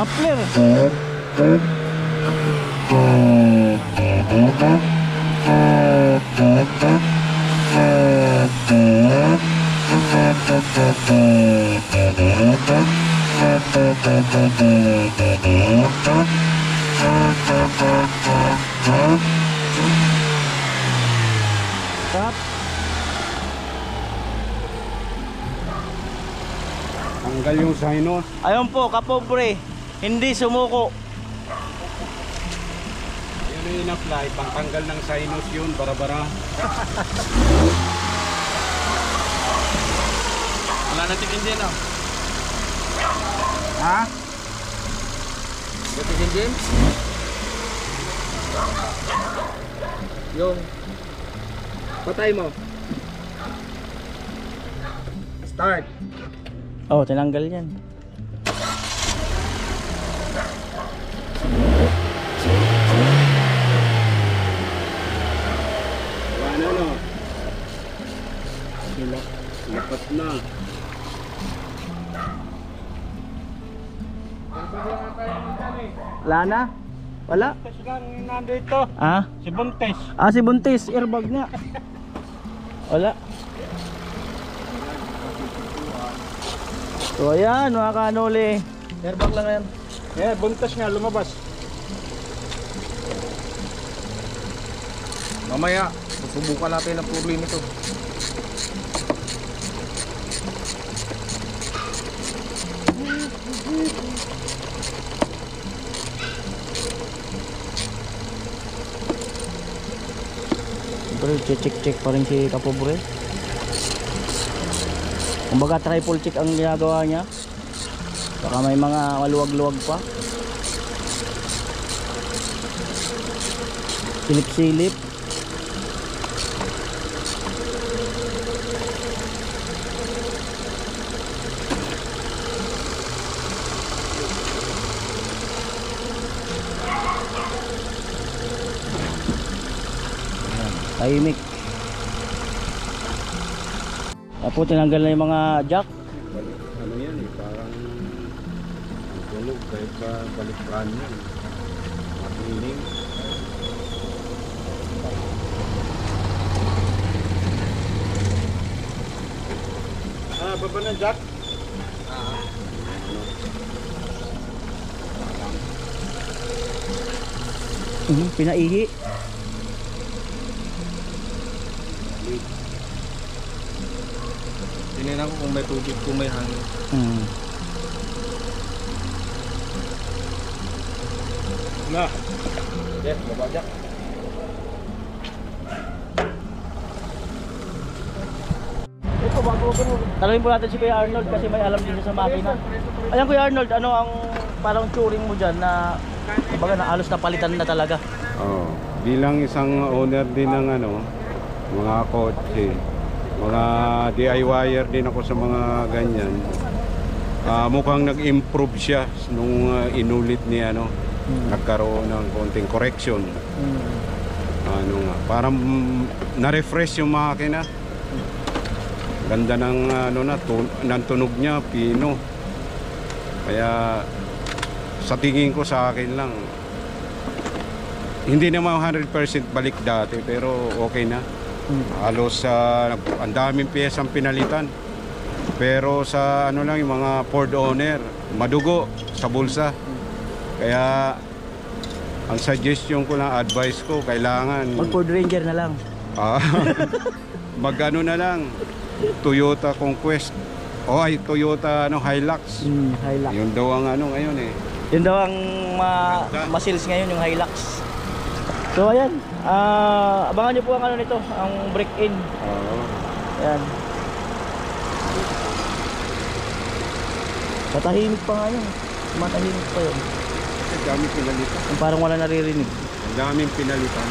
Muffler. Stop. Tanggal yung sino. Ayun po, kapobre. Hindi sumuko. Yan yung in-apply, pangtanggal ng sinus yun, bara-bara. Wala na tingin din ah. Ha? Tingin din. Yung patay mo. Start! Oh, tinanggal yan. Wala na, no? Lapat na. Pagpaglang tayo Wala na? Wala? Buntes lang nandito. Ah? Si Buntes. Ah, si Buntis, airbag nga. Wala. So ayan, mga kanuli. Airbag lang yan. Eh, Buntes nga lumabas. Mamaya, susubukan natin ang problema ito. Bro, check pa rin si Kapobre. Kumbaga triple check ang ginagawa niya. Baka may mga maluwag-luwag pa. Silip-silip. Tahimik. Tapos tinanggal na yung mga jack. Ano yan eh, parang ang tunog kahit pa balikran yan. Makiling. Ah, baba ng jack. Pinaihi. Tininan ko kung may tubig, kung may hangin. Na. Yes, babajak. Ito, bago ko. Tanungin po natin si Kuya Arnold kasi may alam din siya sa makina. Ayan Kuya Arnold, ano ang parang turing mo dyan na kumbaga na alos na palitan na talaga? Oh, bilang isang owner din ng ano, mga kotse, mga DIYer din ako sa mga ganyan. Mukhang nag-improve siya nung inulit ni ano, nagkaroon ng konting correction. Ano nga, parang na-refresh yung makina. Ganda ng ano na ng tunog niya, pino. Kaya sa tingin ko sa akin lang, hindi naman 100% balik dati pero okay na. Halos ang daming piyesang pinalitan. Pero sa ano lang yung mga Ford owner, madugo sa bulsa. Kaya ang suggestion ko lang, advice ko, kailangan Mag Ford Ranger na lang. mag-ano na lang, Toyota Conquest. O ay Toyota Hilux. Hilux. Yun daw ang ano ngayon eh. Yun daw ang ma-sales ngayon, yung Hilux. So ayan, abangan nyo po ang ano nito, ang break-in. Oo. Ayan. Matahimik pa nga yun. Matahimik pa yun. Ang daming pinalitan. Yung parang wala naririnig. Ang daming pinalitan.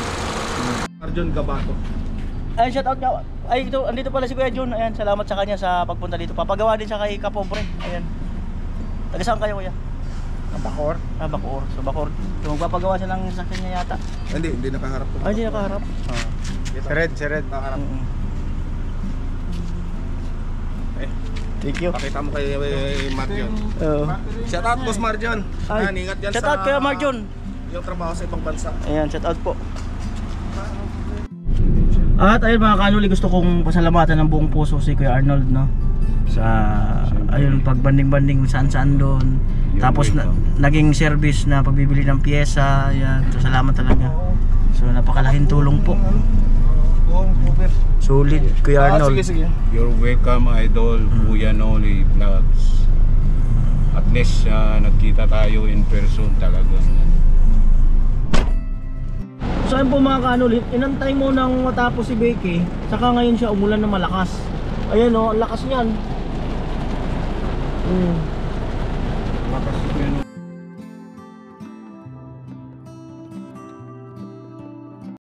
Arjun Gabato. Ayan, shout out nga. Ay, ito, andito pala si Kuya Jun. Ayan, salamat sa kanya sa pagpunta dito. Papagawa din siya kay Kapobre. Ayan. Taga saan kayo, Kuya? Bakor? Bacoor. So Bacoor. So magpapagawa siya ng sasakyan niya yata. Hindi nakaharap ko. Ay, hindi nakaharap. Si Red. Nakaharap. Thank you. Pakita mo kay Marjon. Oo. Shout out Boss Marjon. Ay, Yan, ingat dyan shout out Kuya Marjon. yung trabaho sa ibang bansa. Ayan, shout out po. At ayun mga kanuli, gusto kong pasalamatan ng buong puso si Kuya Arnold, no? Sa ayun, pagbanding-banding saan-saan doon. Tapos naging service na pagbibili ng piyesa. Ayan, so salamat talaga. So napakalaking tulong po. Solid Kuya Arnold. Sige. You're welcome, Idol. Kuya Noli Vlogs. At least nagkita tayo in person talagang. So ayun po mga kanuli, inantay mo nang matapos si Becky. Saka ngayon siya umulan na malakas. Ayan o, ang lakas niyan. Lakas ko yun.